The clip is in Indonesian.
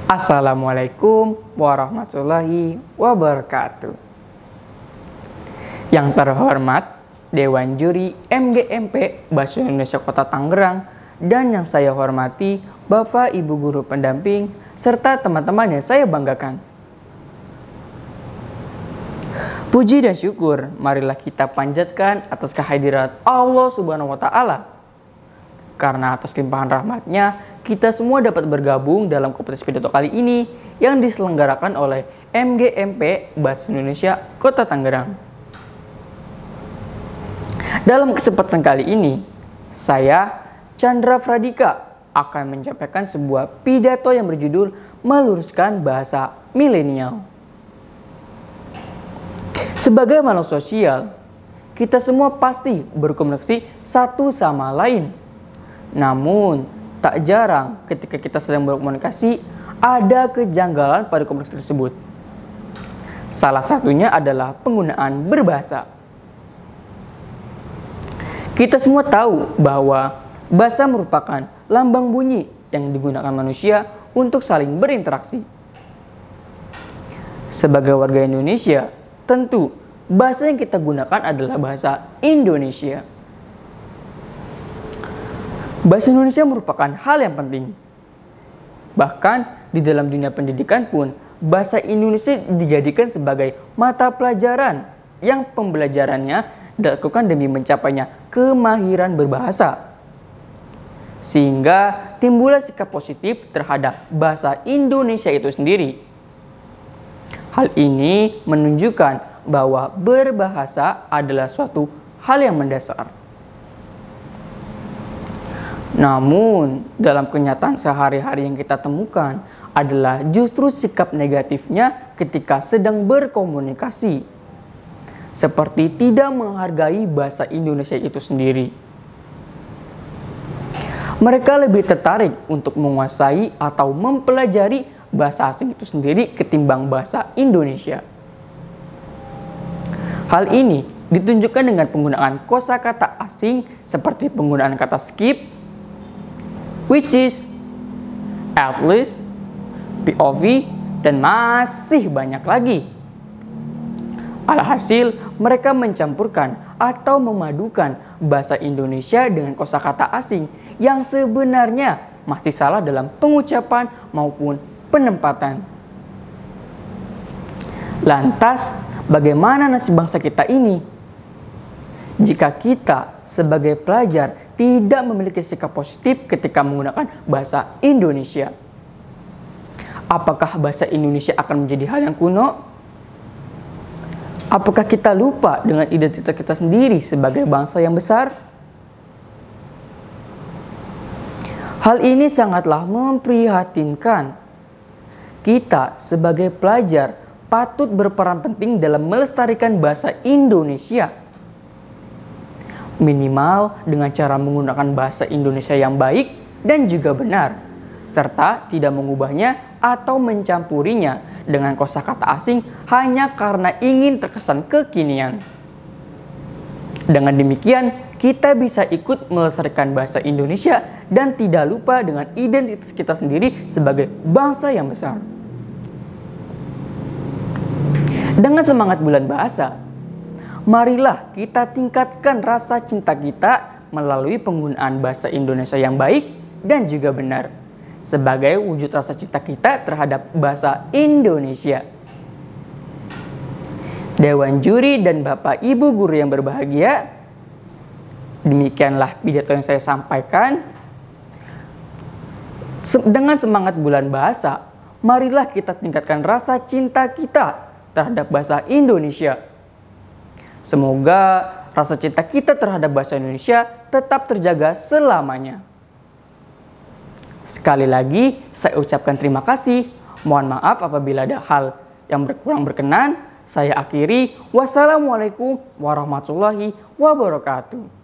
Assalamualaikum warahmatullahi wabarakatuh. Yang terhormat Dewan Juri MGMP Bahasa Indonesia Kota Tangerang dan yang saya hormati Bapak Ibu Guru Pendamping serta teman-teman yang saya banggakan. Puji dan syukur marilah kita panjatkan atas kehadirat Allah Subhanahu wa Ta'ala. Karena atas limpahan rahmatnya, kita semua dapat bergabung dalam kompetisi pidato kali ini yang diselenggarakan oleh MGMP Bahasa Indonesia Kota Tangerang. Dalam kesempatan kali ini, saya, Chandra Fradika, akan menyampaikan sebuah pidato yang berjudul Meluruskan Bahasa Milenial. Sebagai makhluk sosial, kita semua pasti berkomunikasi satu sama lain. Namun, tak jarang ketika kita sedang berkomunikasi, ada kejanggalan pada komunikasi tersebut. Salah satunya adalah penggunaan berbahasa. Kita semua tahu bahwa bahasa merupakan lambang bunyi yang digunakan manusia untuk saling berinteraksi. Sebagai warga Indonesia, tentu bahasa yang kita gunakan adalah bahasa Indonesia. Bahasa Indonesia merupakan hal yang penting. Bahkan di dalam dunia pendidikan pun, bahasa Indonesia dijadikan sebagai mata pelajaran yang pembelajarannya dilakukan demi mencapainya kemahiran berbahasa. Sehingga timbullah sikap positif terhadap bahasa Indonesia itu sendiri. Hal ini menunjukkan bahwa berbahasa adalah suatu hal yang mendasar. Namun, dalam kenyataan sehari-hari yang kita temukan adalah justru sikap negatifnya ketika sedang berkomunikasi. Seperti tidak menghargai bahasa Indonesia itu sendiri. Mereka lebih tertarik untuk menguasai atau mempelajari bahasa asing itu sendiri ketimbang bahasa Indonesia. Hal ini ditunjukkan dengan penggunaan kosakata asing seperti penggunaan kata skip, which is, at least, POV, dan masih banyak lagi. Alhasil, mereka mencampurkan atau memadukan bahasa Indonesia dengan kosakata asing yang sebenarnya masih salah dalam pengucapan maupun penempatan. Lantas, bagaimana nasib bangsa kita ini? Jika kita sebagai pelajar tidak memiliki sikap positif ketika menggunakan bahasa Indonesia, apakah bahasa Indonesia akan menjadi hal yang kuno? Apakah kita lupa dengan identitas kita sendiri sebagai bangsa yang besar? Hal ini sangatlah memprihatinkan. Kita sebagai pelajar patut berperan penting dalam melestarikan bahasa Indonesia. Minimal dengan cara menggunakan bahasa Indonesia yang baik dan juga benar, serta tidak mengubahnya atau mencampurinya dengan kosakata asing hanya karena ingin terkesan kekinian. Dengan demikian, kita bisa ikut melestarikan bahasa Indonesia dan tidak lupa dengan identitas kita sendiri sebagai bangsa yang besar. Dengan semangat bulan bahasa, marilah kita tingkatkan rasa cinta kita melalui penggunaan bahasa Indonesia yang baik dan juga benar, sebagai wujud rasa cinta kita terhadap bahasa Indonesia. Dewan Juri dan Bapak Ibu Guru yang berbahagia, demikianlah pidato yang saya sampaikan. Dengan semangat bulan bahasa, marilah kita tingkatkan rasa cinta kita terhadap bahasa Indonesia. Semoga rasa cinta kita terhadap bahasa Indonesia tetap terjaga selamanya. Sekali lagi, saya ucapkan terima kasih. Mohon maaf apabila ada hal yang kurang berkenan. Saya akhiri. Wassalamualaikum warahmatullahi wabarakatuh.